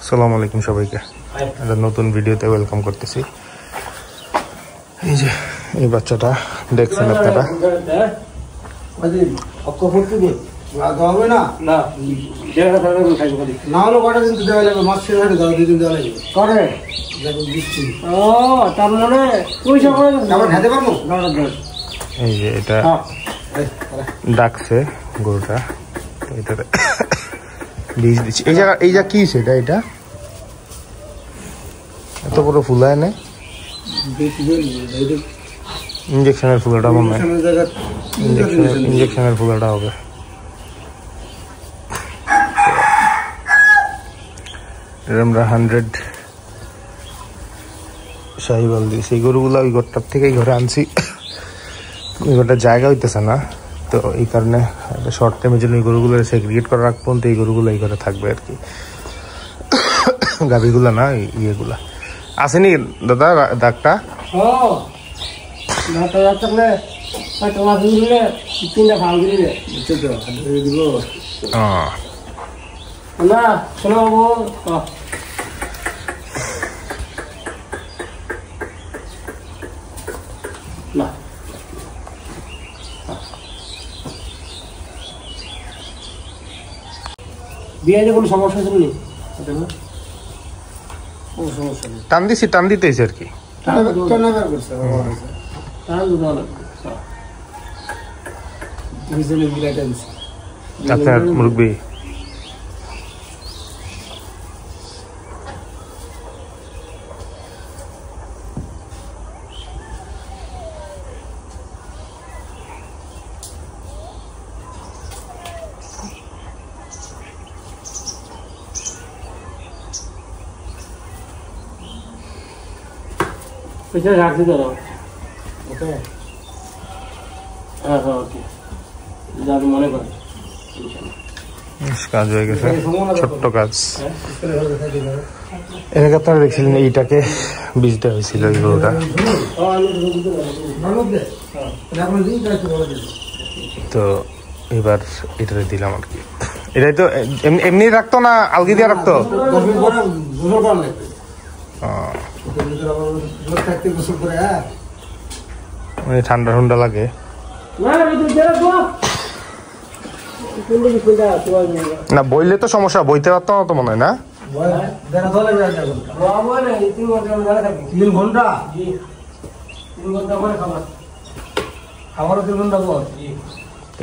আসসালামু আলাইকুম সবাইকে, একটা নতুন ভিডিওতে ওয়েলকাম করতেছি। এই যে এই বাচ্চাটা দেখছেন আপনারা, এই যে এটা ডাকছে গরুটা, এটাতে বীজ দিচ্ছে। এই যা কি সেটা, এটা এত বড় ফুলায় নেই, ইঞ্জেকশনের ফুলাটা মনে হয়, ইঞ্জেকশনের ফুলাটা হবে। আমরা 100 শাহিওয়াল দিয়েছি। এই গরুগুলো ওই ঘরটার থেকে এই ঘরে আনছি, ওই ঘরটার জায়গা হইতেছে না, তো এই কারণে শর্ট টাইমের জন্য এই গরুগুলো সেগ্রিগেট করে রাখবো, তো এই গরুগুলো এই ঘরে থাকবে আর কি। গাভীগুলা না, ইয়েগুলা আসেনি দাদা ডাকটা। বিয়ে কোনো সমস্যা ছিল না, টান দিতেছে আর কি। আপনার মুরব্বী রাখছি তো ওকে। হ্যাঁ হ্যাঁ ওকে, যা মনে করেন কাজ হয়ে গেছে, ছোট্ট কাজ। এর আগে আপনারা দেখছিলেন এইটাকে বীজ দেওয়া হয়েছিল, এই গরুটা। তো এবার এটাতে দিলাম আর কি। এটাই তো এমনি রাখতো না, আলগি দিয়ে রাখতো। ঠান্ডা ঠান্ডা লাগে না, বইলে তো সমস্যা, বইতে পারতো না তো মনে হয় না।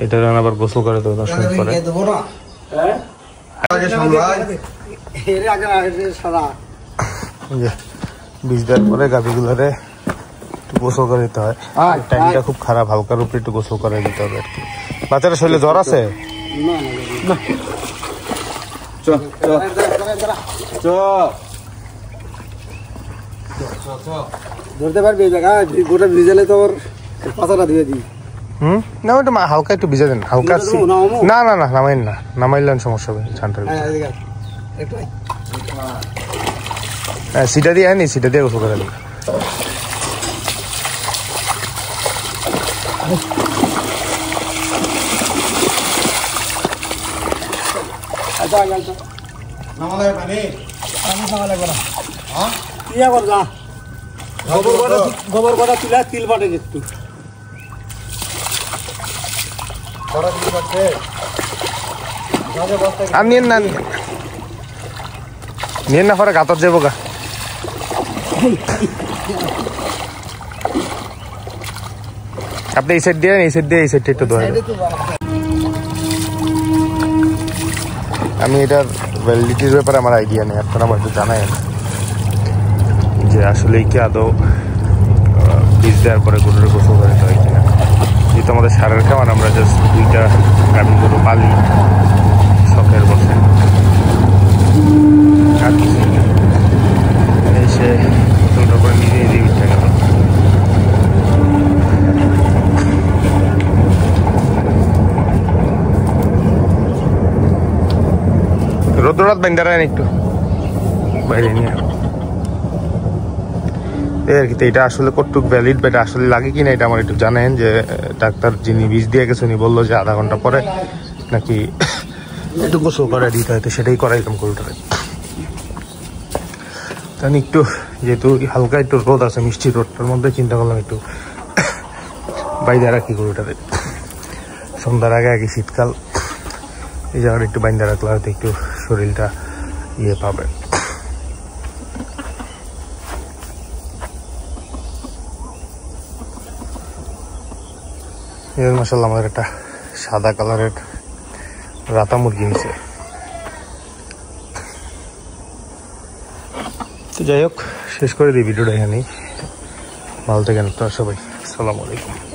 এটা আবার গোসল করে তো দর্শন করে। বীজ দেওয়ার পরে গাভীগুলোরে একটু গোসল করে দিতে হয়। টাইমটা খুব খারাপ, হালকার উপরে একটু গোসল করে দিতে হবে আর কি। বাচ্চারা শরীরে জ্বর আছে? ধরতে পারবি গোটা ভিজালে তো ওর পাতাটা দিয়ে দিই। না ওইটা হালকা একটু ভিজে দেন, হালকা। না না না নামাইন না, নামাইলেন সমস্যা হবে ঠান্ডার। হ্যাঁ সিটা দিয়ে আনি, সিটা দিয়ে গোসল করে দিন। গোবর কটা তুলে তিল বাটে একটু আর নিয়েন না পরে গাতর যাবো গা। আপনি এই সাইড দিয়ে এই সাইডটা একটু ধরে। আমি এটার ভ্যালিডিটির ব্যাপারে আমার আইডিয়া নেই, আপনারা আমার একটু জানাই যে আসলে কি আদৌ বীজ দেওয়ার পরে গরুর গোসল করে হয় কিনা। যেহেতু আমাদের সারের খাওয়ান, আমরা জাস্ট 2টা গাভী গরু পালি শখের বসে, আর কিছু এসে গোসলটা করে নিজেই দিয়ে উঠে গেল। রোদ্রাত বেন্দারায় একটু বাইরে নিয়ে আর কি। এটা আসলে কতটুক ভ্যালিড বা এটা আসলে লাগে কিনা এটা আমার একটু জানেন। যে ডাক্তার যিনি বীজ দিয়ে গেছে উনি বললো যে আধা ঘন্টা পরে নাকি একটু গোসল করে দিতে হয়তো সেটাই করাইলাম গরুটারে। তাই একটু যেহেতু হালকা একটু রোদ আছে, মিষ্টি রোদটার মধ্যে চিন্তা করলাম একটু বাইরে রাখি গরুটারে। সন্ধ্যার আগে আগে শীতকাল, এই জায়গাটা একটু বাইন্দা রাখলে হয়তো একটু শরীরটা ইয়ে পাবে। এবার মাশাআল্লাহ আমাদের একটা সাদা কালারের রাতা মুরগি হয়েছে। তো যাই হোক, শেষ করে দিই ভিডিওটা এখানেই। ভালো থাকেন আপনারা সবাই, আসসালামু আলাইকুম।